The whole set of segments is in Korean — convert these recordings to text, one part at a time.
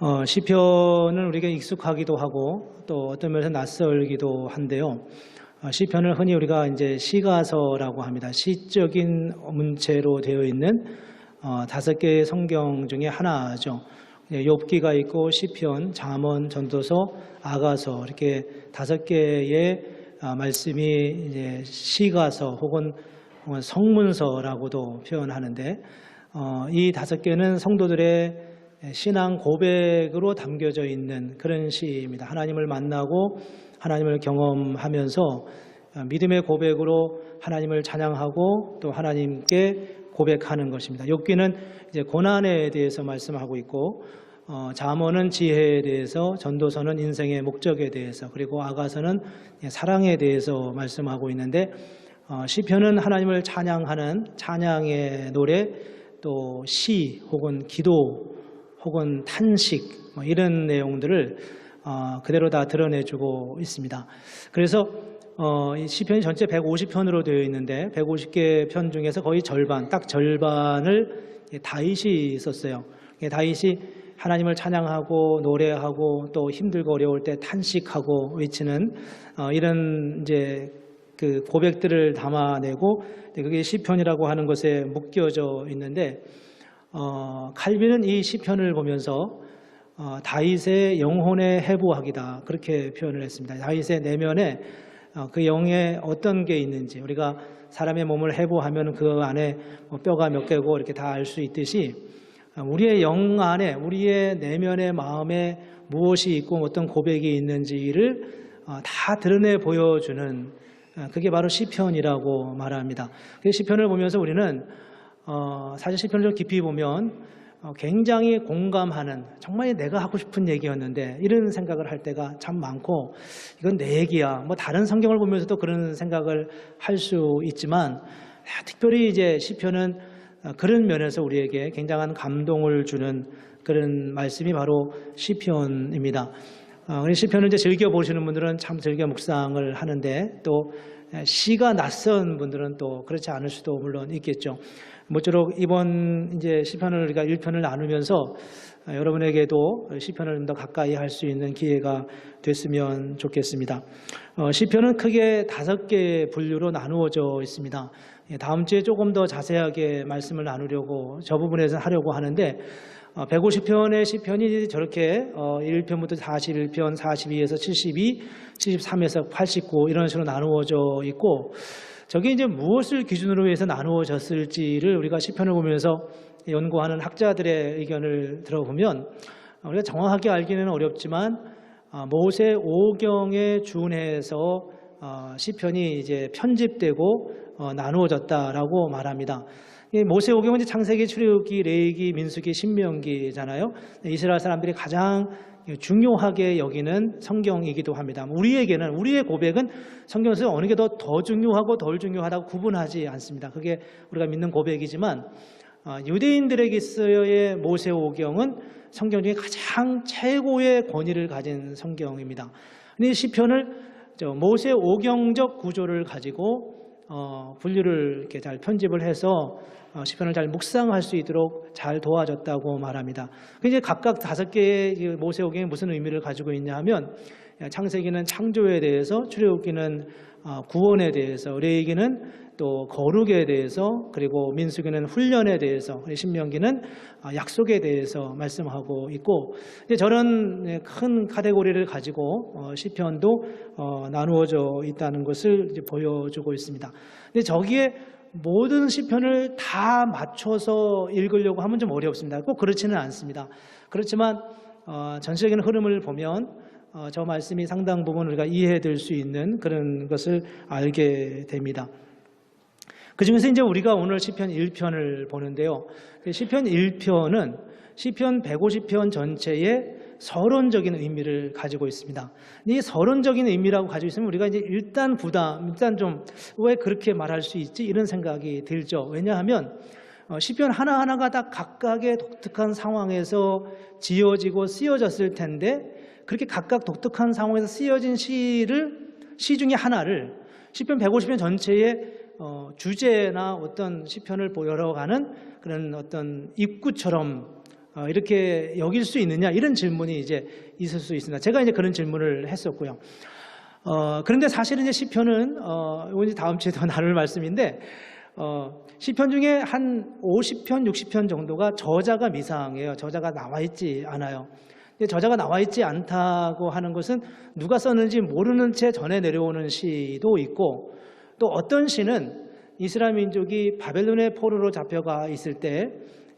시편은 우리가 익숙하기도 하고 또 어떤 면에서 낯설기도 한데요. 시편을 흔히 우리가 이제 시가서라고 합니다. 시적인 문체로 되어 있는 5개의 성경 중에 하나죠. 욥기가 있고 시편, 잠언, 전도서, 아가서 이렇게 5개의 말씀이 이제 시가서 혹은 성문서라고도 표현하는데 이 5개는 성도들의 신앙 고백으로 담겨져 있는 그런 시입니다. 하나님을 만나고 하나님을 경험하면서 믿음의 고백으로 하나님을 찬양하고 또 하나님께 고백하는 것입니다. 욥기는 이제 고난에 대해서 말씀하고 있고, 잠언은 지혜에 대해서, 전도서는 인생의 목적에 대해서, 그리고 아가서는 사랑에 대해서 말씀하고 있는데, 시편은 하나님을 찬양하는 찬양의 노래, 또 시 혹은 기도 혹은 탄식 이런 내용들을 그대로 다 드러내주고 있습니다. 그래서 이 시편이 전체 150편으로 되어 있는데 150개 편 중에서 거의 절반, 딱 절반을 다윗이 썼어요. 다윗이 하나님을 찬양하고 노래하고 또 힘들고 어려울 때 탄식하고 외치는 이런 이제 그 고백들을 담아내고 그게 시편이라고 하는 것에 묶여져 있는데 칼빈은 이 시편을 보면서 다윗의 영혼의 해부학이다 그렇게 표현을 했습니다. 다윗의 내면에 그 영에 어떤 게 있는지 우리가 사람의 몸을 해부하면 그 안에 뼈가 몇 개고 이렇게 다 알 수 있듯이 우리의 영 안에 우리의 내면의 마음에 무엇이 있고 어떤 고백이 있는지를 다 드러내 보여주는 그게 바로 시편이라고 말합니다. 그 시편을 보면서 우리는 사실 시편을 좀 깊이 보면 굉장히 공감하는 정말 내가 하고 싶은 얘기였는데 이런 생각을 할 때가 참 많고 이건 내 얘기야. 뭐 다른 성경을 보면서도 그런 생각을 할 수 있지만 특별히 이제 시편은 그런 면에서 우리에게 굉장한 감동을 주는 그런 말씀이 바로 시편입니다. 시편을 이제 즐겨 보시는 분들은 참 즐겨 묵상을 하는데 또 시가 낯선 분들은 또 그렇지 않을 수도 물론 있겠죠. 모쪼록 이번 이제 시편을 우리가 1편을 나누면서 여러분에게도 시편을 좀 더 가까이 할 수 있는 기회가 됐으면 좋겠습니다. 시편은 크게 5개의 분류로 나누어져 있습니다. 다음 주에 조금 더 자세하게 말씀을 나누려고 저 부분에서 하려고 하는데 150편의 시편이 저렇게 1편부터 41편, 42에서 72, 73에서 89 이런 식으로 나누어져 있고 저게 이제 무엇을 기준으로 해서 나누어졌을지를 우리가 시편을 보면서 연구하는 학자들의 의견을 들어보면 우리가 정확하게 알기는 어렵지만 모세 오경에 준해서 시편이 이제 편집되고 나누어졌다라고 말합니다. 모세 오경은 창세기, 출애굽기, 레위기, 민수기, 신명기잖아요. 이스라엘 사람들이 가장 중요하게 여기는 성경이기도 합니다. 우리에게는 우리의 고백은 성경에서 어느 게 더 중요하고 덜 중요하다고 구분하지 않습니다. 그게 우리가 믿는 고백이지만 유대인들에게서의 모세오경은 성경 중에 가장 최고의 권위를 가진 성경입니다. 이 시편을 모세오경적 구조를 가지고 분류를 이렇게 잘 편집을 해서 시편을 잘 묵상할 수 있도록 잘 도와줬다고 말합니다. 이제 각각 5개의 모세오경이 무슨 의미를 가지고 있냐 하면 창세기는 창조에 대해서, 출애굽기는 구원에 대해서, 레위기는 또 거룩에 대해서, 그리고 민수기는 훈련에 대해서, 신명기는 약속에 대해서 말씀하고 있고 저런 큰 카테고리를 가지고 시편도 나누어져 있다는 것을 이제 보여주고 있습니다. 근데 저기에 모든 시편을 다 맞춰서 읽으려고 하면 좀 어렵습니다. 꼭 그렇지는 않습니다. 그렇지만 전체적인 흐름을 보면 저 말씀이 상당 부분 우리가 이해될 수 있는 그런 것을 알게 됩니다. 그 중에서 이제 우리가 오늘 시편 1편을 보는데요. 시편 1편은 시편 150편 전체의 서론적인 의미를 가지고 있습니다. 이 서론적인 의미라고 가지고 있으면 우리가 이제 일단 좀 왜 그렇게 말할 수 있지? 이런 생각이 들죠. 왜냐하면 시편 하나하나가 다 각각의 독특한 상황에서 지어지고 쓰여졌을 텐데 그렇게 각각 독특한 상황에서 쓰여진 시 중에 하나를 시편 150편 전체의 주제나 어떤 시편을 보여가는 그런 어떤 입구처럼 이렇게 여길 수 있느냐 이런 질문이 이제 있을 수 있습니다. 제가 이제 그런 질문을 했었고요. 그런데 사실은 이제 시편은 이건 이제 다음 주에 더 나눌 말씀인데 시편 중에 한 50편, 60편 정도가 저자가 미상이에요. 저자가 나와 있지 않아요. 근데 저자가 나와 있지 않다고 하는 것은 누가 썼는지 모르는 채 전해 내려오는 시도 있고 또 어떤 시는 이스라엘 민족이 바벨론의 포로로 잡혀가 있을 때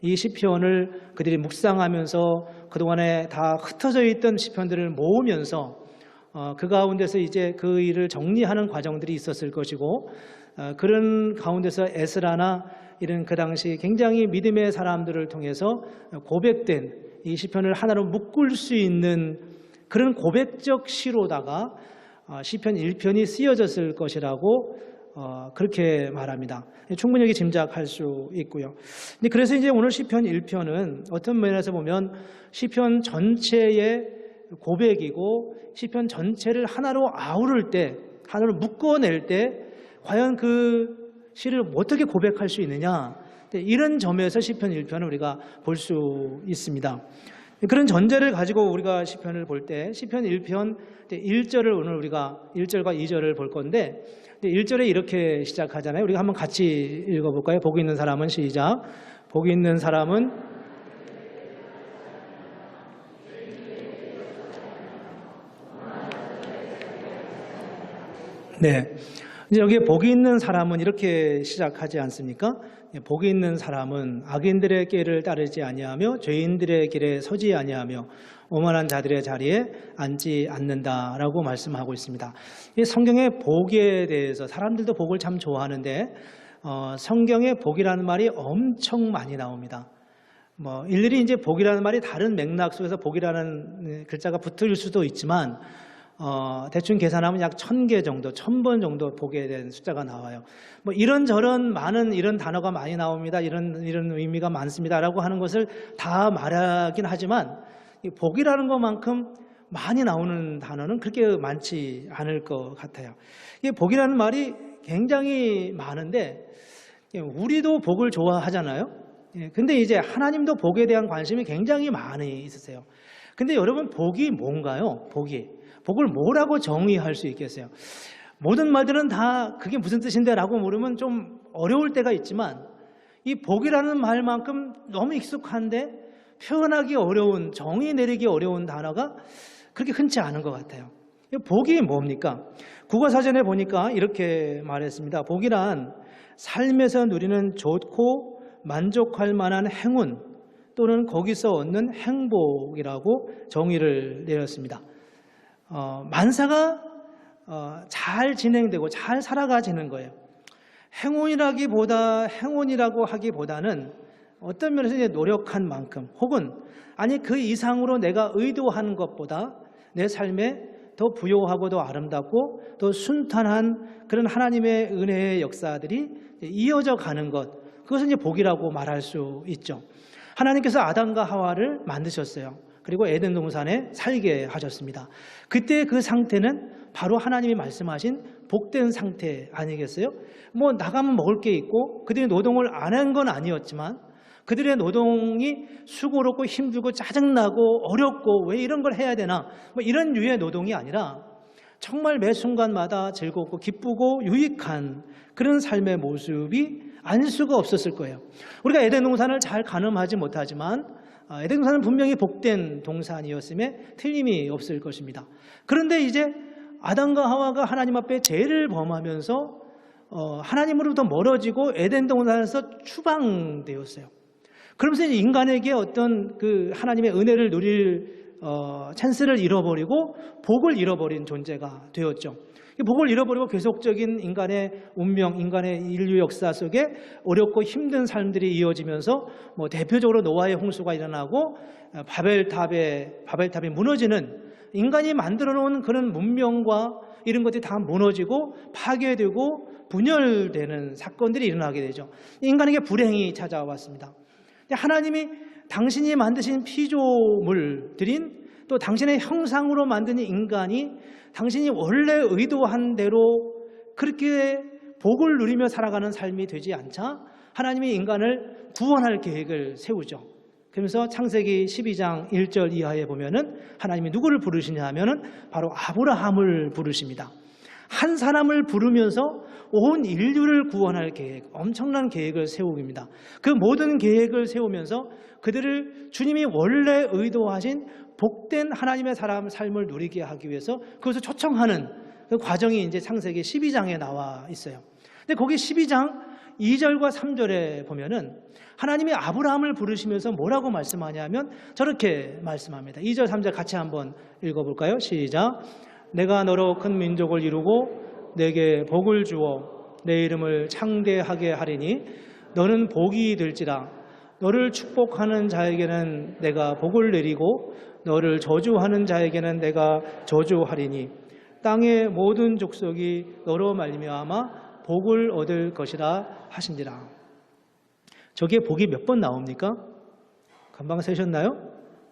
이 시편을 그들이 묵상하면서 그동안에 다 흩어져 있던 시편들을 모으면서 그 가운데서 이제 그 일을 정리하는 과정들이 있었을 것이고 그런 가운데서 에스라나 이런 그 당시 굉장히 믿음의 사람들을 통해서 고백된 이 시편을 하나로 묶을 수 있는 그런 고백적 시로다가 시편 1편이 쓰여졌을 것이라고 그렇게 말합니다. 충분히 여기 짐작할 수 있고요. 그래서 이제 오늘 시편 1편은 어떤 면에서 보면 시편 전체의 고백이고 시편 전체를 하나로 아우를 때, 하나로 묶어낼 때 과연 그 시를 어떻게 고백할 수 있느냐 이런 점에서 시편 1편을 우리가 볼 수 있습니다. 그런 전제를 가지고 우리가 시편을 볼 때 시편 1편 1절을 오늘 우리가 1절과 2절을 볼 건데 1절에 이렇게 시작하잖아요. 우리가 한번 같이 읽어볼까요? 복 있는 사람은 시작. 복 있는 사람은 네. 이제 여기에 복이 있는 사람은 이렇게 시작하지 않습니까? 복이 있는 사람은 악인들의 길을 따르지 아니하며 죄인들의 길에 서지 아니하며 오만한 자들의 자리에 앉지 않는다라고 말씀하고 있습니다. 이 성경의 복에 대해서 사람들도 복을 참 좋아하는데 성경에 복이라는 말이 엄청 많이 나옵니다. 일일이 이제 복이라는 말이 다른 맥락 속에서 복이라는 글자가 붙을 수도 있지만 대충 계산하면 약 1000개 정도, 1000번 정도 복에 대한 숫자가 나와요. 이런저런 많은 이런 단어가 많이 나옵니다. 이런 의미가 많습니다라고 하는 것을 다 말하긴 하지만 이 복이라는 것만큼 많이 나오는 단어는 그렇게 많지 않을 것 같아요. 이 복이라는 말이 굉장히 많은데 우리도 복을 좋아하잖아요. 근데 이제 하나님도 복에 대한 관심이 굉장히 많이 있으세요. 근데 여러분 복이 뭔가요? 복을 뭐라고 정의할 수 있겠어요? 모든 말들은 다 그게 무슨 뜻인데 라고 물으면 좀 어려울 때가 있지만 이 복이라는 말만큼 너무 익숙한데 표현하기 어려운, 정의 내리기 어려운 단어가 그렇게 흔치 않은 것 같아요. 복이 뭡니까? 국어사전에 보니까 이렇게 말했습니다. 복이란 삶에서 누리는 좋고 만족할 만한 행운 또는 거기서 얻는 행복이라고 정의를 내렸습니다. 만사가 잘 진행되고 잘 살아가지는 거예요. 행운이라고 하기보다는 어떤 면에서 이제 노력한 만큼 혹은 아니 그 이상으로 내가 의도하는 것보다 내 삶에 더 부요하고 더 아름답고 더 순탄한 그런 하나님의 은혜의 역사들이 이어져 가는 것, 그것은 이제 복이라고 말할 수 있죠. 하나님께서 아담과 하와를 만드셨어요. 그리고 에덴 동산에 살게 하셨습니다. 그때 그 상태는 바로 하나님이 말씀하신 복된 상태 아니겠어요? 나가면 먹을 게 있고 그들이 노동을 안 한 건 아니었지만 그들의 노동이 수고롭고 힘들고 짜증나고 어렵고 왜 이런 걸 해야 되나 이런 류의 노동이 아니라 정말 매 순간마다 즐겁고 기쁘고 유익한 그런 삶의 모습이 아닐 수가 없었을 거예요. 우리가 에덴 동산을 잘 가늠하지 못하지만 에덴 동산은 분명히 복된 동산이었음에 틀림이 없을 것입니다. 그런데 이제 아담과 하와가 하나님 앞에 죄를 범하면서 하나님으로부터 멀어지고 에덴 동산에서 추방되었어요. 그러면서 이제 인간에게 어떤 그 하나님의 은혜를 누릴 찬스를 잃어버리고 복을 잃어버린 존재가 되었죠. 복을 잃어버리고 계속적인 인간의 운명, 인간의 인류 역사 속에 어렵고 힘든 삶들이 이어지면서 대표적으로 노아의 홍수가 일어나고 바벨탑이 무너지는 인간이 만들어 놓은 그런 문명과 이런 것들이 다 무너지고 파괴되고 분열되는 사건들이 일어나게 되죠. 인간에게 불행이 찾아왔습니다. 하나님이 당신이 만드신 피조물들인 또 당신의 형상으로 만든 인간이 당신이 원래 의도한 대로 그렇게 복을 누리며 살아가는 삶이 되지 않자 하나님이 인간을 구원할 계획을 세우죠. 그러면서 창세기 12장 1절 이하에 보면은 하나님이 누구를 부르시냐 하면은 바로 아브라함을 부르십니다. 한 사람을 부르면서 온 인류를 구원할 계획, 엄청난 계획을 세웁니다. 그 모든 계획을 세우면서 그들을 주님이 원래 의도하신 복된 하나님의 사람 삶을 누리게 하기 위해서 그것을 초청하는 그 과정이 이제 창세기 12장에 나와 있어요. 근데 거기 12장 2절과 3절에 보면은 하나님이 아브라함을 부르시면서 뭐라고 말씀하냐면 저렇게 말씀합니다. 2절, 3절 같이 한번 읽어볼까요? 시작. 내가 너로 큰 민족을 이루고 내게 복을 주어 내 이름을 창대하게 하리니 너는 복이 될지라. 너를 축복하는 자에게는 내가 복을 내리고 너를 저주하는 자에게는 내가 저주하리니 땅의 모든 족속이 너로 말미암아 복을 얻을 것이라 하신지라. 저기에 복이 몇 번 나옵니까? 금방 세셨나요?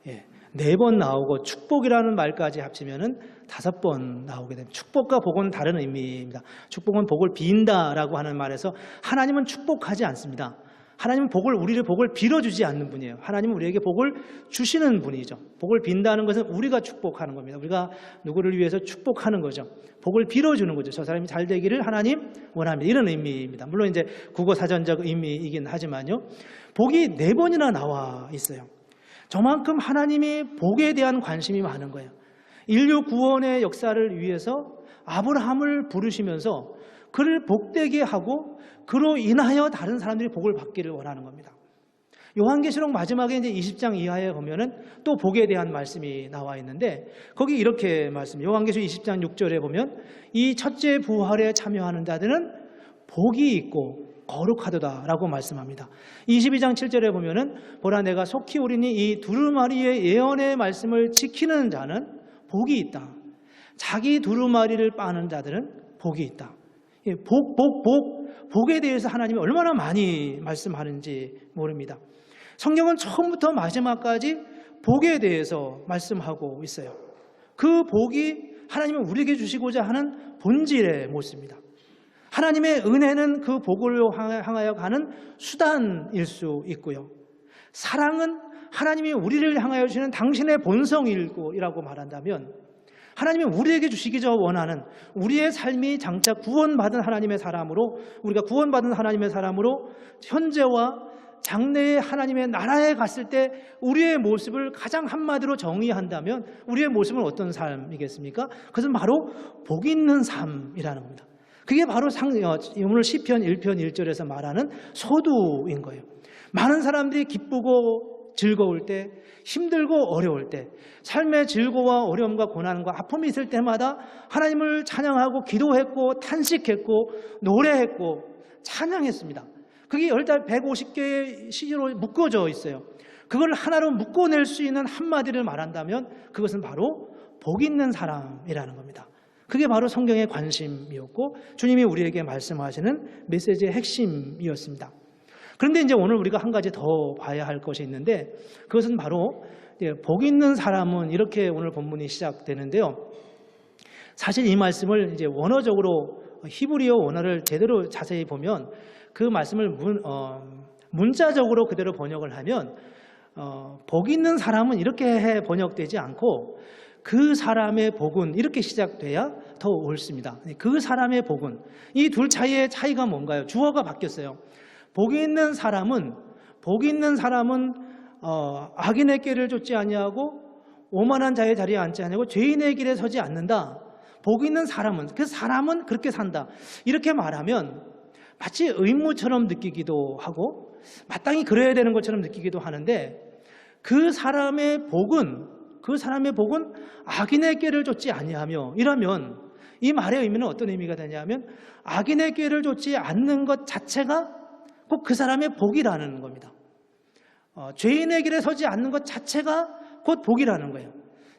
예, 4번 나오고 축복이라는 말까지 합치면은 5번 나오게 됩니다. 축복과 복은 다른 의미입니다. 축복은 복을 빈다라고 하는 말에서 하나님은 축복하지 않습니다. 하나님은 우리를 복을 빌어주지 않는 분이에요. 하나님은 우리에게 복을 주시는 분이죠. 복을 빈다는 것은 우리가 축복하는 겁니다. 우리가 누구를 위해서 축복하는 거죠. 복을 빌어주는 거죠. 저 사람이 잘 되기를 하나님 원합니다. 이런 의미입니다. 물론 이제 국어 사전적 의미이긴 하지만요. 복이 4번이나 나와 있어요. 저만큼 하나님이 복에 대한 관심이 많은 거예요. 인류 구원의 역사를 위해서 아브라함을 부르시면서 그를 복되게 하고 그로 인하여 다른 사람들이 복을 받기를 원하는 겁니다. 요한계시록 마지막에 이제 20장 이하에 보면은 또 복에 대한 말씀이 나와 있는데 거기 이렇게 요한계시록 20장 6절에 보면 이 첫째 부활에 참여하는 자들은 복이 있고 거룩하도다라고 말씀합니다. 22장 7절에 보면은 보라 내가 속히 오리니 이 두루마리의 예언의 말씀을 지키는 자는 복이 있다. 자기 두루마리를 빠는 자들은 복이 있다. 복에 대해서 하나님이 얼마나 많이 말씀하는지 모릅니다. 성경은 처음부터 마지막까지 복에 대해서 말씀하고 있어요. 그 복이 하나님이 우리에게 주시고자 하는 본질의 모습입니다. 하나님의 은혜는 그 복으로 향하여 가는 수단일 수 있고요. 사랑은 하나님이 우리를 향하여 주시는 당신의 본성이라고 말한다면 하나님이 우리에게 주시기 원하는 우리의 삶이 장차 구원받은 하나님의 사람으로 우리가 구원받은 하나님의 사람으로 현재와 장래의 하나님의 나라에 갔을 때 우리의 모습을 가장 한마디로 정의한다면 우리의 모습은 어떤 삶이겠습니까? 그것은 바로 복 있는 삶이라는 겁니다. 그게 바로 오늘 시편 1편 1절에서 말하는 소두인 거예요. 많은 사람들이 기쁘고 즐거울 때, 힘들고 어려울 때, 삶의 즐거움과 어려움과 고난과 아픔이 있을 때마다 하나님을 찬양하고 기도했고 탄식했고 노래했고 찬양했습니다. 그게 150개의 시로 묶어져 있어요. 그걸 하나로 묶어낼 수 있는 한마디를 말한다면 그것은 바로 복 있는 사람이라는 겁니다. 그게 바로 성경의 관심이었고 주님이 우리에게 말씀하시는 메시지의 핵심이었습니다. 그런데 이제 오늘 우리가 한 가지 더 봐야 할 것이 있는데 그것은 바로 복 있는 사람은 이렇게 오늘 본문이 시작되는데요. 사실 이 말씀을 이제 원어적으로 히브리어 원어를 제대로 자세히 보면 그 말씀을 문자적으로 그대로 번역을 하면 복 있는 사람은 이렇게 번역되지 않고 그 사람의 복은 이렇게 시작돼야 더 옳습니다. 그 사람의 복은 이 둘 사이의 차이가 뭔가요? 주어가 바뀌었어요. 복 있는 사람은 악인의 길을 쫓지 아니하고 오만한 자의 자리에 앉지 아니하고 죄인의 길에 서지 않는다. 복 있는 사람은 그 사람은 그렇게 산다. 이렇게 말하면 마치 의무처럼 느끼기도 하고 마땅히 그래야 되는 것처럼 느끼기도 하는데 그 사람의 복은 악인의 길을 쫓지 아니하며 이러면 이 말의 의미는 어떤 의미가 되냐면 악인의 길을 쫓지 않는 것 자체가 꼭 그 사람의 복이라는 겁니다. 죄인의 길에 서지 않는 것 자체가 곧 복이라는 거예요.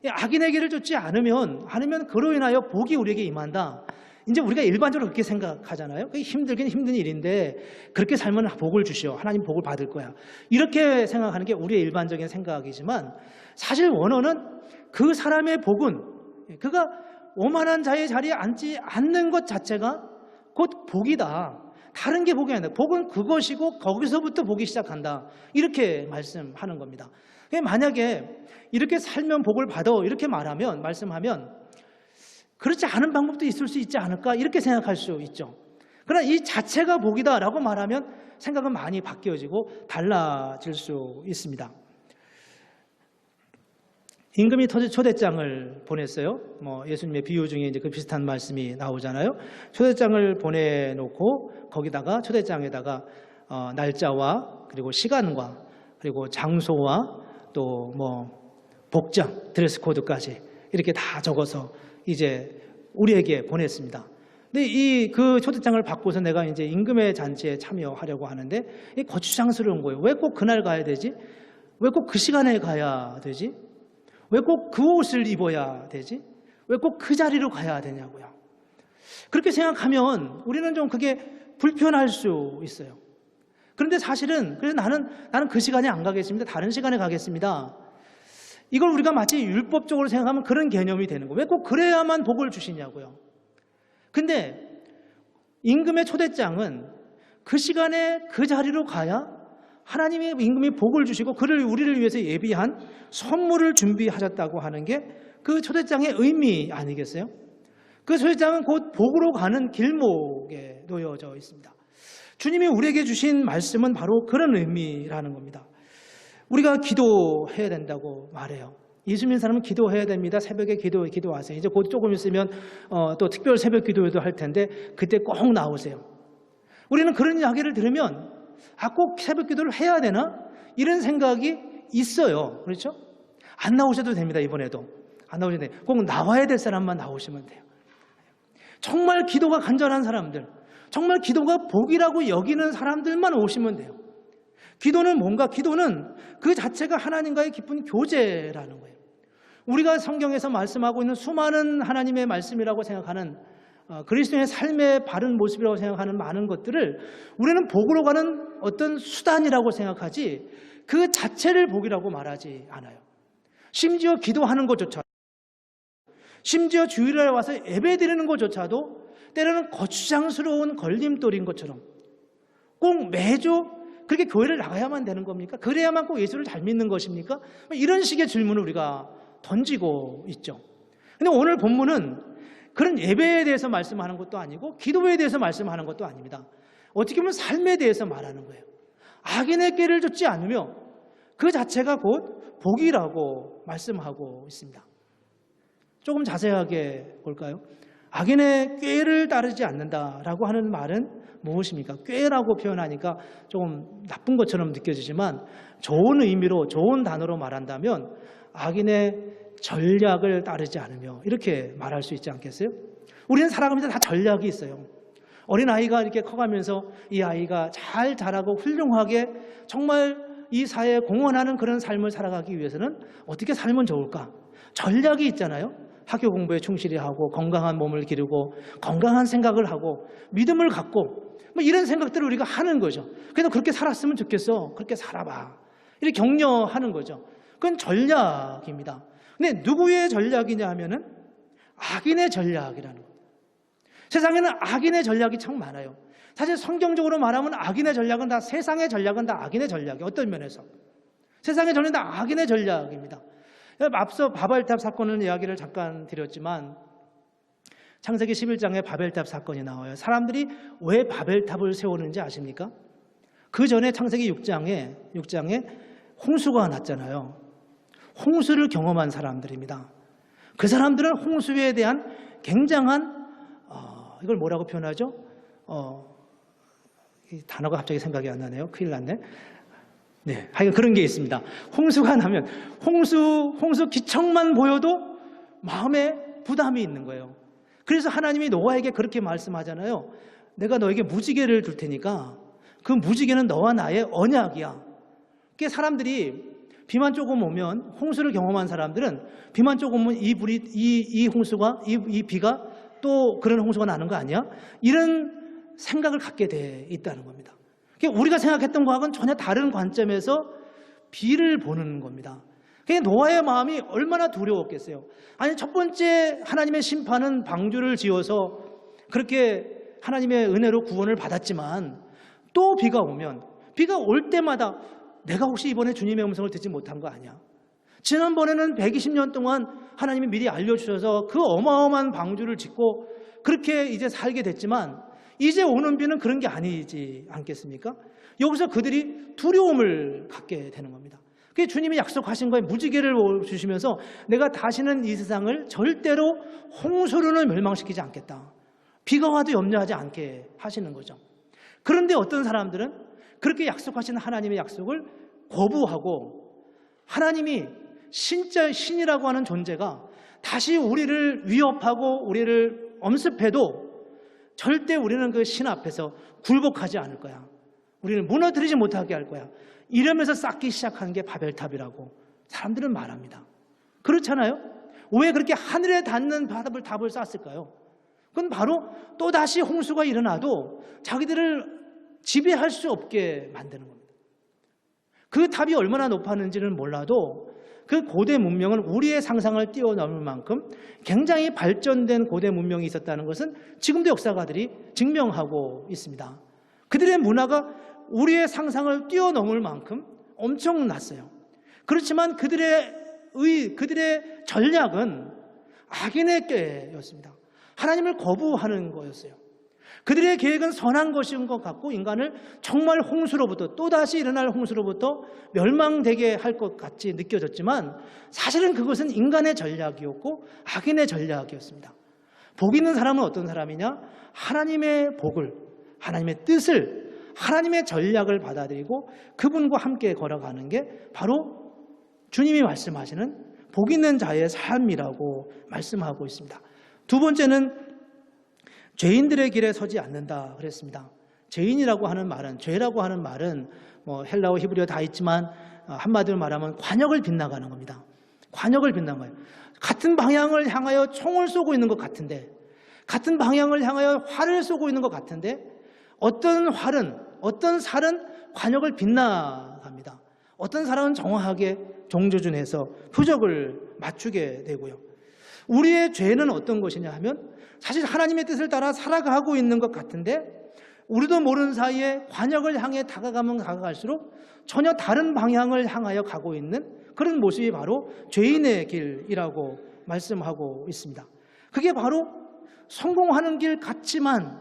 악인의 길을 쫓지 않으면 그로 인하여 복이 우리에게 임한다. 이제 우리가 일반적으로 그렇게 생각하잖아요. 그게 힘들긴 힘든 일인데 그렇게 살면 복을 주시오. 하나님 복을 받을 거야. 이렇게 생각하는 게 우리의 일반적인 생각이지만 사실 원어는 그 사람의 복은 그가 오만한 자의 자리에 앉지 않는 것 자체가 곧 복이다. 다른 게 복이 아니다. 복은 그것이고 거기서부터 복이 시작한다. 이렇게 말씀하는 겁니다. 만약에 이렇게 살면 복을 받아 이렇게 말씀하면 그렇지 않은 방법도 있을 수 있지 않을까 이렇게 생각할 수 있죠. 그러나 이 자체가 복이다라고 말하면 생각은 많이 바뀌어지고 달라질 수 있습니다. 임금이 초대장을 보냈어요. 예수님의 비유 중에 이제 그 비슷한 말씀이 나오잖아요. 초대장을 보내놓고 거기다가 초대장에다가 날짜와 그리고 시간과 그리고 장소와 또 복장, 드레스 코드까지 이렇게 다 적어서 이제 우리에게 보냈습니다. 근데 그 초대장을 받고서 내가 이제 임금의 잔치에 참여하려고 하는데 이 거추장스러운 거예요. 왜 꼭 그날 가야 되지? 왜 꼭 그 시간에 가야 되지? 왜 꼭 그 옷을 입어야 되지? 왜 꼭 그 자리로 가야 되냐고요. 그렇게 생각하면 우리는 좀 그게 불편할 수 있어요. 그런데 사실은 그래서 나는 그 시간에 안 가겠습니다. 다른 시간에 가겠습니다. 이걸 우리가 마치 율법적으로 생각하면 그런 개념이 되는 거예요. 왜 꼭 그래야만 복을 주시냐고요. 근데 임금의 초대장은 그 시간에 그 자리로 가야 하나님의 임금이 복을 주시고 그를 우리를 위해서 예비한 선물을 준비하셨다고 하는 게 그 초대장의 의미 아니겠어요? 그 초대장은 곧 복으로 가는 길목에 놓여져 있습니다. 주님이 우리에게 주신 말씀은 바로 그런 의미라는 겁니다. 우리가 기도해야 된다고 말해요. 예수 믿는 사람은 기도해야 됩니다. 새벽에 기도하세요. 이제 곧 조금 있으면 또 특별 새벽 기도회도 할 텐데 그때 꼭 나오세요. 우리는 그런 이야기를 들으면 꼭 새벽 기도를 해야 되나? 이런 생각이 있어요. 그렇죠? 안 나오셔도 됩니다. 이번에도. 안 나오셔도 돼요. 꼭 나와야 될 사람만 나오시면 돼요. 정말 기도가 간절한 사람들, 정말 기도가 복이라고 여기는 사람들만 오시면 돼요. 기도는 뭔가? 기도는 그 자체가 하나님과의 깊은 교제라는 거예요. 우리가 성경에서 말씀하고 있는 수많은 하나님의 말씀이라고 생각하는 그리스도인의 삶의 바른 모습이라고 생각하는 많은 것들을 우리는 복으로 가는 어떤 수단이라고 생각하지 그 자체를 복이라고 말하지 않아요. 심지어 기도하는 것조차, 심지어 주일에 와서 예배드리는 것조차도 때로는 거추장스러운 걸림돌인 것처럼 꼭 매주 그렇게 교회를 나가야만 되는 겁니까? 그래야만 꼭 예수를 잘 믿는 것입니까? 이런 식의 질문을 우리가 던지고 있죠. 근데 오늘 본문은 그런 예배에 대해서 말씀하는 것도 아니고 기도에 대해서 말씀하는 것도 아닙니다. 어떻게 보면 삶에 대해서 말하는 거예요. 악인의 꾀를 좇지 않으며 그 자체가 곧 복이라고 말씀하고 있습니다. 조금 자세하게 볼까요? 악인의 꾀를 따르지 않는다라고 하는 말은 무엇입니까? 꾀라고 표현하니까 조금 나쁜 것처럼 느껴지지만 좋은 의미로, 좋은 단어로 말한다면 악인의 전략을 따르지 않으며 이렇게 말할 수 있지 않겠어요? 우리는 살아가면서 다 전략이 있어요. 어린아이가 이렇게 커가면서 이 아이가 잘 자라고 훌륭하게 정말 이 사회에 공헌하는 그런 삶을 살아가기 위해서는 어떻게 살면 좋을까? 전략이 있잖아요. 학교 공부에 충실히 하고 건강한 몸을 기르고 건강한 생각을 하고 믿음을 갖고 이런 생각들을 우리가 하는 거죠. 그래서 그렇게 살았으면 좋겠어. 그렇게 살아봐. 이렇게 격려하는 거죠. 그건 전략입니다. 근데 누구의 전략이냐 하면은 악인의 전략이라는 겁니다. 세상에는 악인의 전략이 참 많아요. 사실 성경적으로 말하면 악인의 전략은 다 세상의 전략은 다 악인의 전략이에요. 어떤 면에서. 세상의 전략은 다 악인의 전략입니다. 앞서 바벨탑 사건을 이야기를 잠깐 드렸지만 창세기 11장에 바벨탑 사건이 나와요. 사람들이 왜 바벨탑을 세우는지 아십니까? 그 전에 창세기 6장에 홍수가 났잖아요. 홍수를 경험한 사람들입니다. 그 사람들은 홍수에 대한 굉장한 이걸 뭐라고 표현하죠? 이 단어가 갑자기 생각이 안 나네요. 큰일 났네. 네, 하여간 그런 게 있습니다. 홍수가 나면 홍수 기척만 보여도 마음에 부담이 있는 거예요. 그래서 하나님이 노아에게 그렇게 말씀하잖아요. 내가 너에게 무지개를 줄 테니까 그 무지개는 너와 나의 언약이야. 그게 사람들이 비만 조금 오면 홍수를 경험한 사람들은 비만 조금 오면 이 홍수가 이 비가 또 그런 홍수가 나는 거 아니야? 이런 생각을 갖게 돼 있다는 겁니다. 우리가 생각했던 거하고는 전혀 다른 관점에서 비를 보는 겁니다. 노아의 마음이 얼마나 두려웠겠어요. 아니 첫 번째 하나님의 심판은 방주를 지어서 그렇게 하나님의 은혜로 구원을 받았지만 또 비가 오면 비가 올 때마다 내가 혹시 이번에 주님의 음성을 듣지 못한 거 아니야? 지난번에는 120년 동안 하나님이 미리 알려주셔서 그 어마어마한 방주를 짓고 그렇게 이제 살게 됐지만 이제 오는 비는 그런 게 아니지 않겠습니까? 여기서 그들이 두려움을 갖게 되는 겁니다. 그게 주님이 약속하신 거에 무지개를 주시면서 내가 다시는 이 세상을 절대로 홍수로는 멸망시키지 않겠다. 비가 와도 염려하지 않게 하시는 거죠. 그런데 어떤 사람들은 그렇게 약속하신 하나님의 약속을 거부하고 하나님이 진짜 신이라고 하는 존재가 다시 우리를 위협하고 우리를 엄습해도 절대 우리는 그 신 앞에서 굴복하지 않을 거야. 우리는 무너뜨리지 못하게 할 거야. 이러면서 쌓기 시작한 게 바벨탑이라고 사람들은 말합니다. 그렇잖아요? 왜 그렇게 하늘에 닿는 답을 쌓았을까요? 그건 바로 또다시 홍수가 일어나도 자기들을 지배할 수 없게 만드는 겁니다. 그 탑이 얼마나 높았는지는 몰라도 그 고대 문명은 우리의 상상을 뛰어넘을 만큼 굉장히 발전된 고대 문명이 있었다는 것은 지금도 역사가들이 증명하고 있습니다. 그들의 문화가 우리의 상상을 뛰어넘을 만큼 엄청났어요. 그렇지만 그들의 전략은 악인의 꾀였습니다. 하나님을 거부하는 거였어요. 그들의 계획은 선한 것인 것 같고 인간을 정말 홍수로부터 또다시 일어날 홍수로부터 멸망되게 할 것 같이 느껴졌지만 사실은 그것은 인간의 전략이었고 악인의 전략이었습니다. 복 있는 사람은 어떤 사람이냐? 하나님의 복을, 하나님의 뜻을, 하나님의 전략을 받아들이고 그분과 함께 걸어가는 게 바로 주님이 말씀하시는 복 있는 자의 삶이라고 말씀하고 있습니다. 두 번째는 죄인들의 길에 서지 않는다 그랬습니다. 죄인이라고 하는 말은, 죄라고 하는 말은 뭐 헬라어, 히브리어 다 있지만 한마디로 말하면 관역을 빗나가는 겁니다. 관역을 빗나가는 거예요. 같은 방향을 향하여 총을 쏘고 있는 것 같은데, 같은 방향을 향하여 활을 쏘고 있는 것 같은데 어떤 살은 관역을 빗나갑니다. 어떤 사람은 정확하게 종조준해서 표적을 맞추게 되고요. 우리의 죄는 어떤 것이냐 하면 사실 하나님의 뜻을 따라 살아가고 있는 것 같은데 우리도 모르는 사이에 관역을 향해 다가가면 다가갈수록 전혀 다른 방향을 향하여 가고 있는 그런 모습이 바로 죄인의 길이라고 말씀하고 있습니다. 그게 바로 성공하는 길 같지만,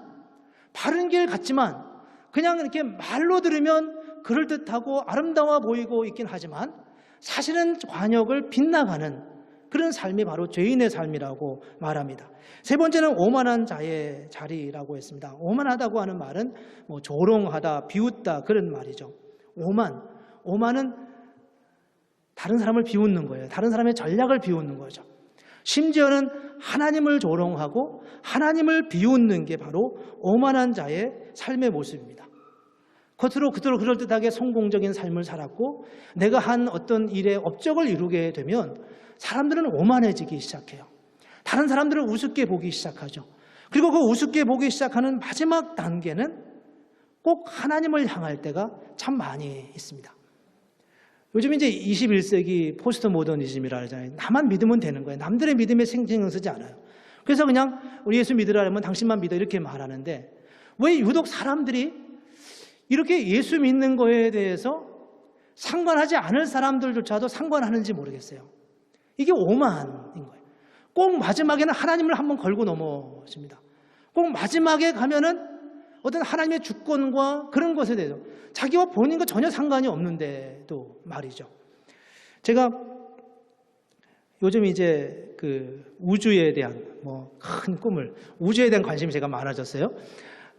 바른 길 같지만 그냥 이렇게 말로 들으면 그럴듯하고 아름다워 보이고 있긴 하지만 사실은 관역을 빗나가는 그런 삶이 바로 죄인의 삶이라고 말합니다. 세 번째는 오만한 자의 자리라고 했습니다. 오만하다고 하는 말은 뭐 조롱하다, 비웃다 그런 말이죠. 오만은 다른 사람을 비웃는 거예요. 다른 사람의 전략을 비웃는 거죠. 심지어는 하나님을 조롱하고 하나님을 비웃는 게 바로 오만한 자의 삶의 모습입니다. 겉으로 그럴듯하게 성공적인 삶을 살았고 내가 한 어떤 일에 업적을 이루게 되면 사람들은 오만해지기 시작해요. 다른 사람들을 우습게 보기 시작하죠. 그리고 그 우습게 보기 시작하는 마지막 단계는 꼭 하나님을 향할 때가 참 많이 있습니다. 요즘 이제 21세기 포스트 모더니즘이라 하잖아요. 나만 믿으면 되는 거예요. 남들의 믿음에 신경 쓰지 않아요. 그래서 그냥 우리 예수 믿으라면 당신만 믿어 이렇게 말하는데 왜 유독 사람들이 이렇게 예수 믿는 거에 대해서 상관하지 않을 사람들조차도 상관하는지 모르겠어요. 이게 오만인 거예요. 꼭 마지막에는 하나님을 한번 걸고 넘어집니다. 꼭 마지막에 가면은 어떤 하나님의 주권과 그런 것에 대해서 자기와 본인과 전혀 상관이 없는데도 말이죠. 제가 요즘 이제 그 우주에 대한 큰 꿈을, 우주에 대한 관심이 제가 많아졌어요.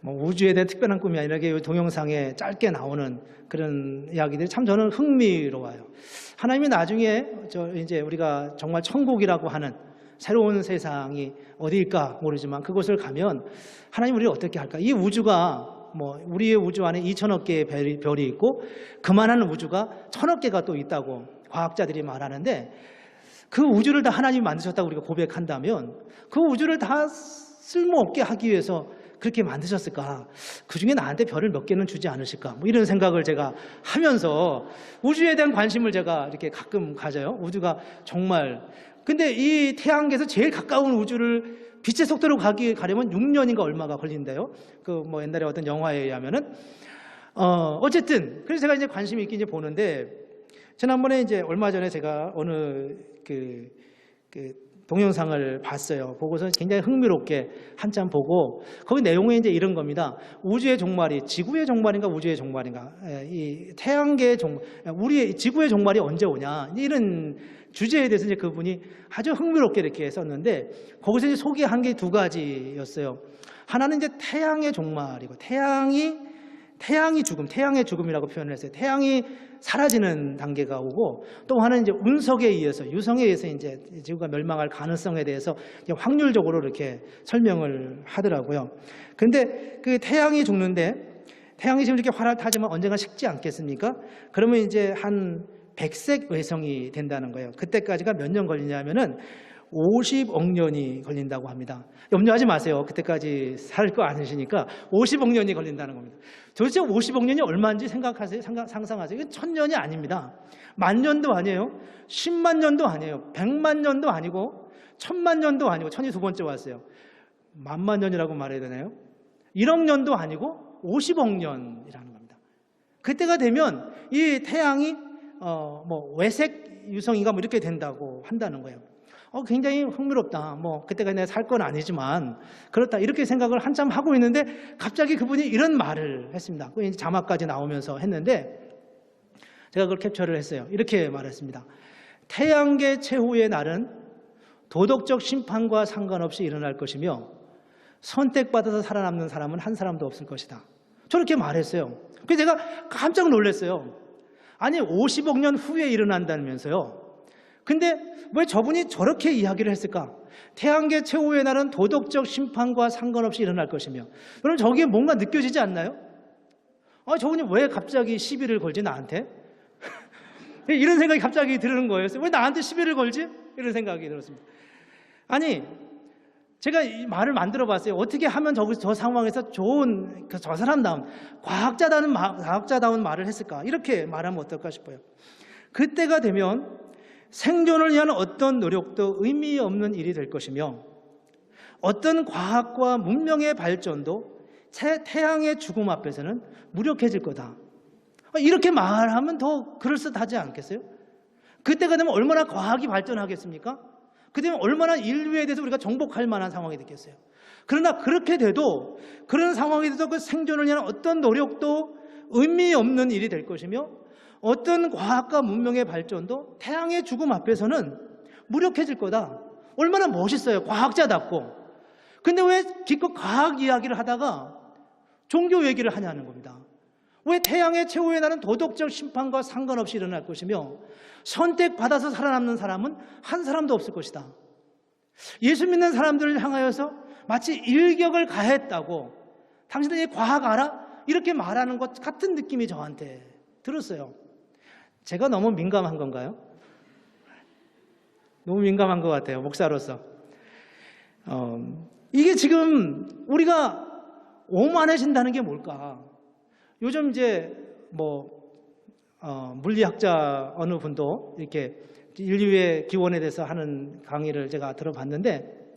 우주에 대한 특별한 꿈이 아니라 이게 동영상에 짧게 나오는 그런 이야기들이 참 저는 흥미로워요. 하나님이 나중에 이제 우리가 정말 천국이라고 하는 새로운 세상이 어디일까 모르지만 그곳을 가면 하나님 우리를 어떻게 할까? 이 우주가 우리의 우주 안에 2천억 개의 별이 있고 그만한 우주가 1,000억 개가 또 있다고 과학자들이 말하는데 그 우주를 다 하나님이 만드셨다고 우리가 고백한다면 그 우주를 다 쓸모없게 하기 위해서 그렇게 만드셨을까? 그 중에 나한테 별을 몇 개는 주지 않으실까? 이런 생각을 제가 하면서 우주에 대한 관심을 제가 이렇게 가끔 가져요. 우주가 정말. 근데 이 태양계에서 제일 가까운 우주를 빛의 속도로 가려면 6년인가 얼마가 걸린대요. 그 뭐 옛날에 어떤 영화에 의하면은. 어쨌든 그래서 제가 이제 관심이 있게 이제 보는데, 지난번에 이제 얼마 전에 제가 어느 그 동영상을 봤어요. 보고서 굉장히 흥미롭게 한참 보고, 거기 내용이 이제 이런 겁니다. 우주의 종말이 지구의 종말인가 우주의 종말인가, 이 태양계의 우리의 지구의 종말이 언제 오냐, 이런 주제에 대해서 이제 그분이 아주 흥미롭게 이렇게 썼는데, 거기서 이제 소개한 게 두 가지였어요. 하나는 이제 태양의 종말이고, 태양의 죽음이라고 표현을 했어요. 태양이 사라지는 단계가 오고, 또 하나는 이제 운석에 의해서, 유성에 의해서 이제 지구가 멸망할 가능성에 대해서 확률적으로 이렇게 설명을 하더라고요. 그런데 그 태양이 죽는데, 태양이 지금 이렇게 활활 타지만 언젠가 식지 않겠습니까? 그러면 이제 한 100색 외성이 된다는 거예요. 그때까지가 몇 년 걸리냐면은 50억 년이 걸린다고 합니다. 염려하지 마세요. 그때까지 살 거 아니시니까 50억 년이 걸린다는 겁니다. 도대체 50억 년이 얼마인지 생각하세요? 상상하세요. 이건 1000년이 아닙니다. 10,000년도 아니에요. 10만 년도 아니에요. 100만 년도 아니고 1000만 년도 아니고, 1000이 두 번째 왔어요. 10,000만 년이라고 말해야 되나요? 1억 년도 아니고 50억 년이라는 겁니다. 그때가 되면 이 태양이 뭐 외색 유성인가 뭐 이렇게 된다고 한다는 거예요. 굉장히 흥미롭다. 뭐 그때가 내가 살 건 아니지만 그렇다, 이렇게 생각을 한참 하고 있는데, 갑자기 그분이 이런 말을 했습니다. 그 이제 자막까지 나오면서 했는데, 제가 그걸 캡처를 했어요. 이렇게 말했습니다. 태양계 최후의 날은 도덕적 심판과 상관없이 일어날 것이며, 선택받아서 살아남는 사람은 한 사람도 없을 것이다. 저렇게 말했어요. 그래서 제가 깜짝 놀랐어요. 아니 50억 년 후에 일어난다면서요. 근데 왜 저분이 저렇게 이야기를 했을까? 태양계 최후의 날은 도덕적 심판과 상관없이 일어날 것이며. 여러분, 저기에 뭔가 느껴지지 않나요? 저분이 왜 갑자기 시비를 걸지, 나한테? 이런 생각이 갑자기 드는 거예요. 왜 나한테 시비를 걸지? 이런 생각이 들었습니다. 아니, 제가 이 말을 만들어 봤어요. 어떻게 하면 저 상황에서 좋은, 저 사람다운, 과학자다운 말을 했을까? 이렇게 말하면 어떨까 싶어요. 그때가 되면 생존을 위한 어떤 노력도 의미 없는 일이 될 것이며, 어떤 과학과 문명의 발전도 태양의 죽음 앞에서는 무력해질 거다. 이렇게 말하면 더 그럴듯하지 않겠어요? 그때가 되면 얼마나 과학이 발전하겠습니까? 그때면 얼마나 인류에 대해서 우리가 정복할 만한 상황이 되겠어요? 그러나 그렇게 돼도, 그런 상황이 돼도 그 생존을 위한 어떤 노력도 의미 없는 일이 될 것이며, 어떤 과학과 문명의 발전도 태양의 죽음 앞에서는 무력해질 거다. 얼마나 멋있어요, 과학자답고. 근데 왜 기껏 과학 이야기를 하다가 종교 얘기를 하냐는 겁니다. 왜 태양의 최후의 날은 도덕적 심판과 상관없이 일어날 것이며, 선택받아서 살아남는 사람은 한 사람도 없을 것이다. 예수 믿는 사람들을 향하여서 마치 일격을 가했다고, 당신들이 과학 알아? 이렇게 말하는 것 같은 느낌이 저한테 들었어요. 제가 너무 민감한 건가요? 너무 민감한 것 같아요, 목사로서. 이게 지금 우리가 오만해진다는 게 뭘까? 요즘 이제 물리학자 어느 분도 이렇게 인류의 기원에 대해서 하는 강의를 제가 들어봤는데,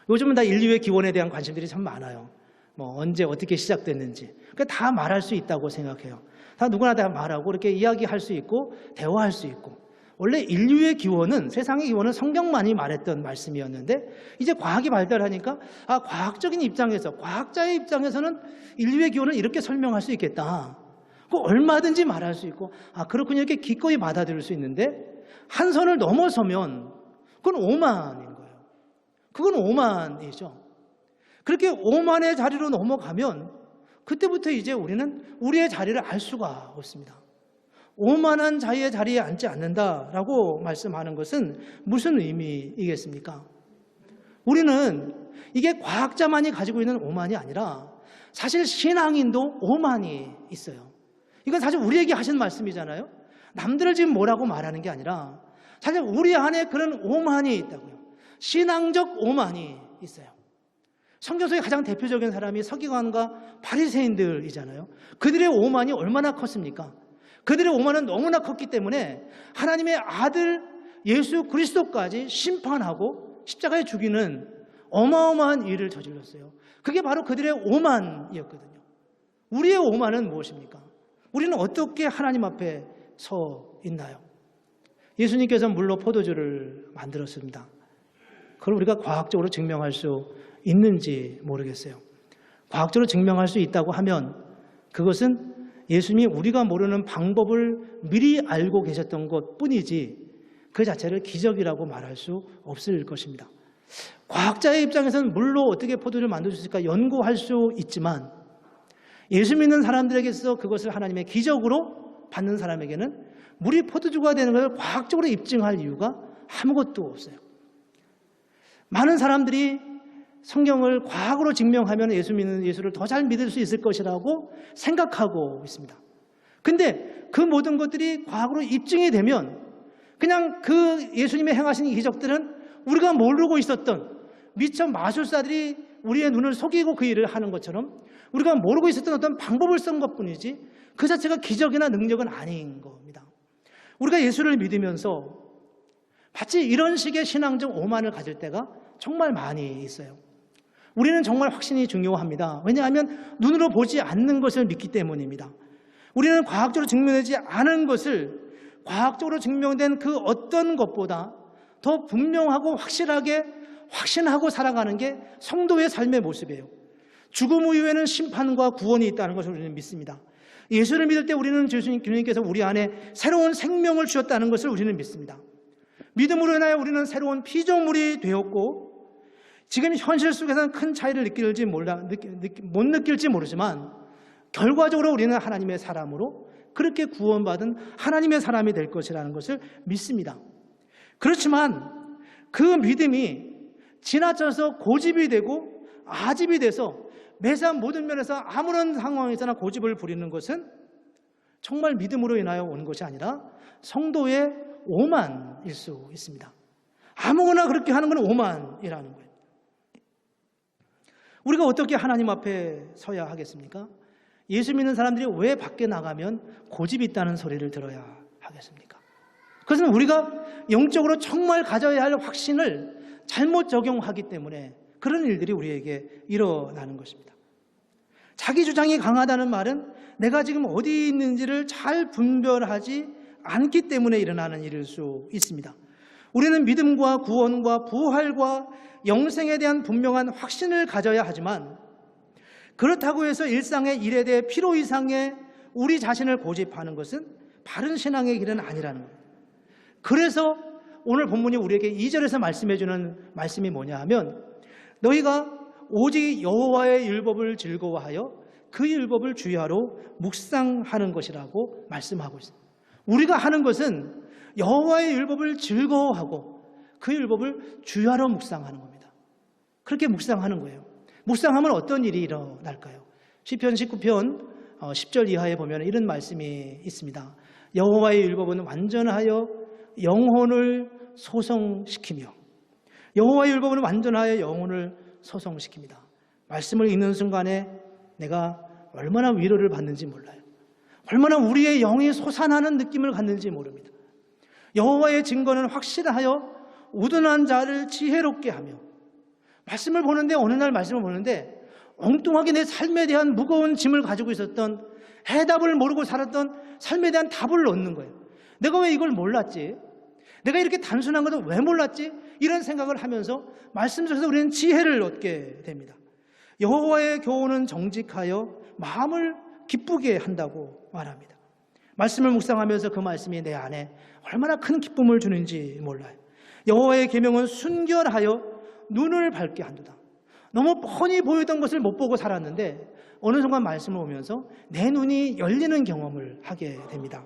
요즘은 다 인류의 기원에 대한 관심들이 참 많아요. 언제 어떻게 시작됐는지. 그러니까 다 말할 수 있다고 생각해요. 다 누구나 다 말하고 이렇게 이야기할 수 있고 대화할 수 있고. 원래 인류의 기원은, 세상의 기원은 성경만이 말했던 말씀이었는데, 이제 과학이 발달하니까 과학적인 입장에서, 과학자의 입장에서는 인류의 기원을 이렇게 설명할 수 있겠다. 얼마든지 말할 수 있고, 그렇군요, 이렇게 기꺼이 받아들일 수 있는데, 한 선을 넘어서면 그건 오만인 거예요. 그건 오만이죠. 그렇게 오만의 자리로 넘어가면 그때부터 이제 우리는 우리의 자리를 알 수가 없습니다. 오만한 자의 자리에 앉지 않는다라고 말씀하는 것은 무슨 의미이겠습니까? 우리는 이게 과학자만이 가지고 있는 오만이 아니라 사실 신앙인도 오만이 있어요. 이건 사실 우리에게 하신 말씀이잖아요. 남들을 지금 뭐라고 말하는 게 아니라 사실 우리 안에 그런 오만이 있다고요. 신앙적 오만이 있어요. 성경 속에 가장 대표적인 사람이 서기관과 바리새인들이잖아요. 그들의 오만이 얼마나 컸습니까? 그들의 오만은 너무나 컸기 때문에 하나님의 아들 예수 그리스도까지 심판하고 십자가에 죽이는 어마어마한 일을 저질렀어요. 그게 바로 그들의 오만이었거든요. 우리의 오만은 무엇입니까? 우리는 어떻게 하나님 앞에 서 있나요? 예수님께서 물로 포도주를 만들었습니다. 그걸 우리가 과학적으로 증명할 수 있는지 모르겠어요. 과학적으로 증명할 수 있다고 하면 그것은 예수님이 우리가 모르는 방법을 미리 알고 계셨던 것뿐이지 그 자체를 기적이라고 말할 수 없을 것입니다. 과학자의 입장에서는 물로 어떻게 포도주를 만들 수 있을까 연구할 수 있지만 예수 믿는 사람들에게서 그것을 하나님의 기적으로 받는 사람에게는 물이 포도주가 되는 것을 과학적으로 입증할 이유가 아무것도 없어요. 많은 사람들이 성경을 과학으로 증명하면 예수 믿는 예수를 더 잘 믿을 수 있을 것이라고 생각하고 있습니다. 근데 그 모든 것들이 과학으로 입증이 되면 그냥 그 예수님의 행하신 기적들은 우리가 모르고 있었던 미처 마술사들이 우리의 눈을 속이고 그 일을 하는 것처럼 우리가 모르고 있었던 어떤 방법을 쓴 것뿐이지 그 자체가 기적이나 능력은 아닌 겁니다. 우리가 예수를 믿으면서 마치 이런 식의 신앙적 오만을 가질 때가 정말 많이 있어요. 우리는 정말 확신이 중요합니다. 왜냐하면 눈으로 보지 않는 것을 믿기 때문입니다. 우리는 과학적으로 증명되지 않은 것을 과학적으로 증명된 그 어떤 것보다 더 분명하고 확실하게 확신하고 살아가는 게 성도의 삶의 모습이에요. 죽음 이후에는 심판과 구원이 있다는 것을 우리는 믿습니다. 예수를 믿을 때 우리는 주님께서 우리 안에 새로운 생명을 주셨다는 것을 우리는 믿습니다. 믿음으로 인하여 우리는 새로운 피조물이 되었고 지금 현실 속에서는 큰 차이를 못 느낄지 모르지만 결과적으로 우리는 하나님의 사람으로 그렇게 구원받은 하나님의 사람이 될 것이라는 것을 믿습니다. 그렇지만 그 믿음이 지나쳐서 고집이 되고 아집이 돼서 매사 모든 면에서 아무런 상황에서나 고집을 부리는 것은 정말 믿음으로 인하여 오는 것이 아니라 성도의 오만일 수 있습니다. 아무거나 그렇게 하는 건 오만이라는 거예요. 우리가 어떻게 하나님 앞에 서야 하겠습니까? 예수 믿는 사람들이 왜 밖에 나가면 고집이 있다는 소리를 들어야 하겠습니까? 그것은 우리가 영적으로 정말 가져야 할 확신을 잘못 적용하기 때문에 그런 일들이 우리에게 일어나는 것입니다. 자기 주장이 강하다는 말은 내가 지금 어디 있는지를 잘 분별하지 않기 때문에 일어나는 일일 수 있습니다. 우리는 믿음과 구원과 부활과 영생에 대한 분명한 확신을 가져야 하지만 그렇다고 해서 일상의 일에 대해 필요 이상의 우리 자신을 고집하는 것은 바른 신앙의 길은 아니라는 거예요. 그래서 오늘 본문이 우리에게 2절에서 말씀해 주는 말씀이 뭐냐 하면 너희가 오직 여호와의 율법을 즐거워하여 그 율법을 주야로 묵상하는 것이라고 말씀하고 있습니다. 우리가 하는 것은 여호와의 율법을 즐거워하고 그 율법을 주야로 묵상하는 겁니다. 그렇게 묵상하는 거예요. 묵상하면 어떤 일이 일어날까요? 시편 19편 10절 이하에 보면 이런 말씀이 있습니다. 여호와의 율법은 완전하여 영혼을 소성시키며 여호와의 율법은 완전하여 영혼을 소성시킵니다. 말씀을 읽는 순간에 내가 얼마나 위로를 받는지 몰라요. 얼마나 우리의 영이 솟아나는 느낌을 갖는지 모릅니다. 여호와의 증거는 확실하여 우둔한 자를 지혜롭게 하며 말씀을 보는데 어느 날 말씀을 보는데 엉뚱하게 내 삶에 대한 무거운 짐을 가지고 있었던 해답을 모르고 살았던 삶에 대한 답을 얻는 거예요. 내가 왜 이걸 몰랐지? 내가 이렇게 단순한 것을 왜 몰랐지? 이런 생각을 하면서 말씀 속에서 우리는 지혜를 얻게 됩니다. 여호와의 교훈은 정직하여 마음을 기쁘게 한다고 말합니다. 말씀을 묵상하면서 그 말씀이 내 안에 얼마나 큰 기쁨을 주는지 몰라요. 여호와의 계명은 순결하여 눈을 밝게 한도다. 너무 뻔히 보이던 것을 못 보고 살았는데 어느 순간 말씀을 보면서 내 눈이 열리는 경험을 하게 됩니다.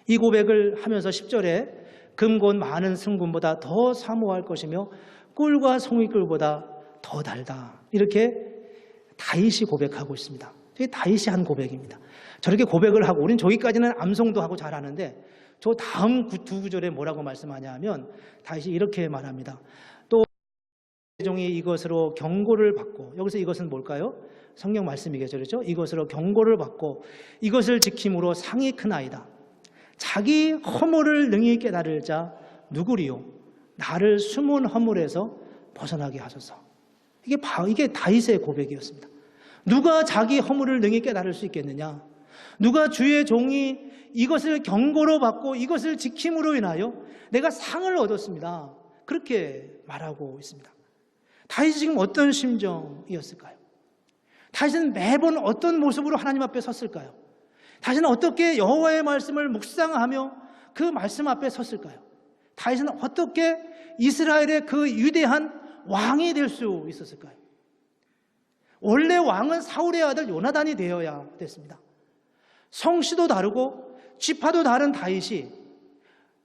이 고백을 하면서 10절에 금곧 많은 승금보다 더 사모할 것이며 꿀과 송이꿀보다 더 달다. 이렇게 다윗이 고백하고 있습니다. 이게 다윗이 한 고백입니다. 저렇게 고백을 하고 우리는 저기까지는 암송도 하고 잘하는데 저 다음 두 구절에 뭐라고 말씀하냐 하면 다윗이 이렇게 말합니다. 또 종이 이것으로 경고를 받고 여기서 이것은 뭘까요? 성경 말씀이겠죠. 그렇죠? 이것으로 경고를 받고 이것을 지킴으로 상이 크나이다. 자기 허물을 능히 깨달을 자 누구리요? 나를 숨은 허물에서 벗어나게 하소서. 이게 다윗의 고백이었습니다. 누가 자기 허물을 능히 깨달을 수 있겠느냐? 누가 주의 종이 이것을 경고로 받고 이것을 지킴으로 인하여 내가 상을 얻었습니다. 그렇게 말하고 있습니다. 다윗이 지금 어떤 심정이었을까요? 다윗은 매번 어떤 모습으로 하나님 앞에 섰을까요? 다윗은 어떻게 여호와의 말씀을 묵상하며 그 말씀 앞에 섰을까요? 다윗은 어떻게 이스라엘의 그 위대한 왕이 될 수 있었을까요? 원래 왕은 사울의 아들 요나단이 되어야 됐습니다. 성씨도 다르고 지파도 다른 다윗이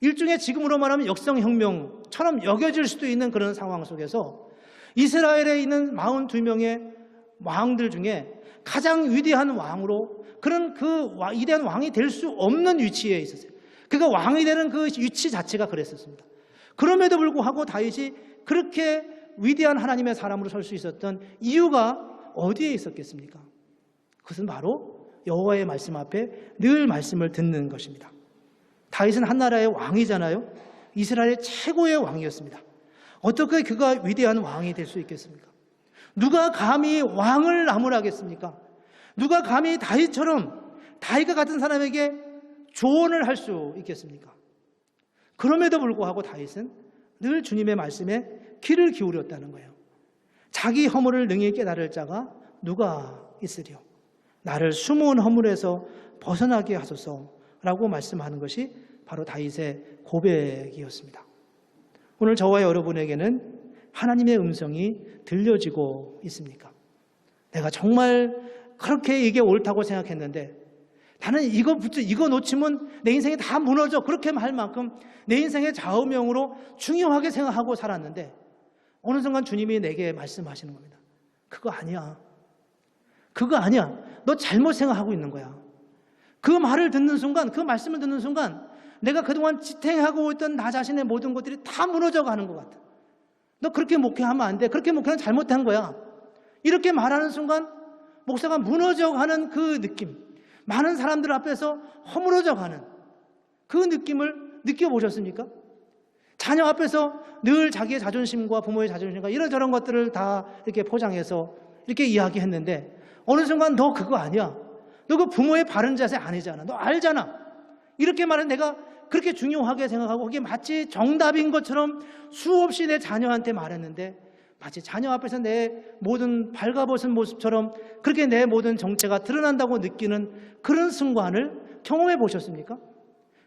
일종의 지금으로 말하면 역성혁명처럼 여겨질 수도 있는 그런 상황 속에서 이스라엘에 있는 42명의 왕들 중에 가장 위대한 왕으로 그런 그 위대한 왕이 될 수 없는 위치에 있었어요. 그가 왕이 되는 그 위치 자체가 그랬었습니다. 그럼에도 불구하고 다윗이 그렇게 위대한 하나님의 사람으로 설 수 있었던 이유가 어디에 있었겠습니까? 그것은 바로 여호와의 말씀 앞에 늘 말씀을 듣는 것입니다. 다윗은 한 나라의 왕이잖아요. 이스라엘의 최고의 왕이었습니다. 어떻게 그가 위대한 왕이 될 수 있겠습니까? 누가 감히 왕을 나무라겠습니까? 누가 감히 다윗처럼 다윗과 같은 사람에게 조언을 할 수 있겠습니까? 그럼에도 불구하고 다윗은 늘 주님의 말씀에 귀를 기울였다는 거예요. 자기 허물을 능히 깨달을 자가 누가 있으리요? 나를 숨은 허물에서 벗어나게 하소서라고 말씀하는 것이 바로 다윗의 고백이었습니다. 오늘 저와 여러분에게는 하나님의 음성이 들려지고 있습니까? 내가 정말 그렇게 이게 옳다고 생각했는데 나는 이거 놓치면 내 인생이 다 무너져. 그렇게 할 만큼 내 인생의 좌우명으로 중요하게 생각하고 살았는데 어느 순간 주님이 내게 말씀하시는 겁니다. 그거 아니야. 그거 아니야. 너 잘못 생각하고 있는 거야. 그 말을 듣는 순간, 그 말씀을 듣는 순간 내가 그동안 지탱하고 있던 나 자신의 모든 것들이 다 무너져 가는 것 같아. 너 그렇게 목회하면 안 돼. 그렇게 목회는 잘못한 거야. 이렇게 말하는 순간 목사가 무너져 가는 그 느낌, 많은 사람들 앞에서 허물어져 가는 그 느낌을 느껴보셨습니까? 자녀 앞에서 늘 자기의 자존심과 부모의 자존심과 이런저런 것들을 다 이렇게 포장해서 이렇게 이야기했는데 어느 순간 너 그거 아니야. 너 그 부모의 바른 자세 아니잖아. 너 알잖아. 이렇게 말은 내가 그렇게 중요하게 생각하고 그게 마치 정답인 것처럼 수없이 내 자녀한테 말했는데 마치 자녀 앞에서 내 모든 발가벗은 모습처럼 그렇게 내 모든 정체가 드러난다고 느끼는 그런 순간을 경험해 보셨습니까?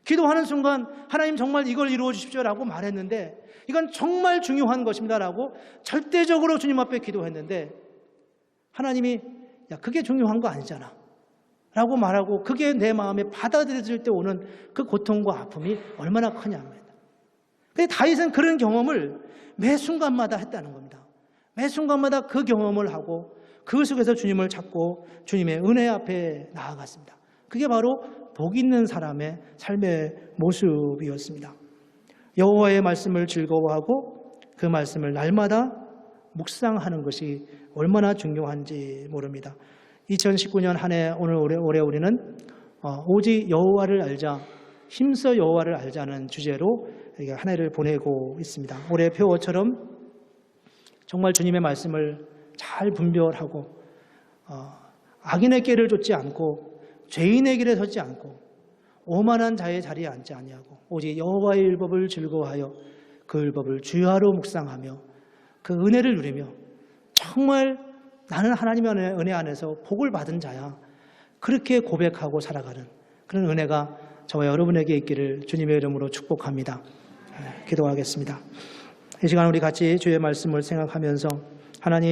기도하는 순간 하나님 정말 이걸 이루어 주십시오라고 말했는데 이건 정말 중요한 것입니다라고 절대적으로 주님 앞에 기도했는데 하나님이 야 그게 중요한 거 아니잖아 라고 말하고 그게 내 마음에 받아들여질 때 오는 그 고통과 아픔이 얼마나 크냐입니다. 근데 다윗은 그런 경험을 매 순간마다 했다는 겁니다. 매 순간마다 그 경험을 하고 그 속에서 주님을 찾고 주님의 은혜 앞에 나아갔습니다. 그게 바로 복 있는 사람의 삶의 모습이었습니다. 여호와의 말씀을 즐거워하고 그 말씀을 날마다 묵상하는 것이 얼마나 중요한지 모릅니다. 2019년 한 해 올해 우리는 오직 여호와를 알자, 힘써 여호와를 알자는 주제로 한 해를 보내고 있습니다. 올해 표어처럼 정말 주님의 말씀을 잘 분별하고 악인의 길을 쫓지 않고 죄인의 길에 서지 않고 오만한 자의 자리에 앉지 아니하고 오직 여호와의 율법을 즐거워하여 그 율법을 주야로 묵상하며 그 은혜를 누리며 정말 나는 하나님의 은혜 안에서 복을 받은 자야. 그렇게 고백하고 살아가는 그런 은혜가 저와 여러분에게 있기를 주님의 이름으로 축복합니다. 기도하겠습니다. 이 시간 우리 같이 주의 말씀을 생각하면서 하나님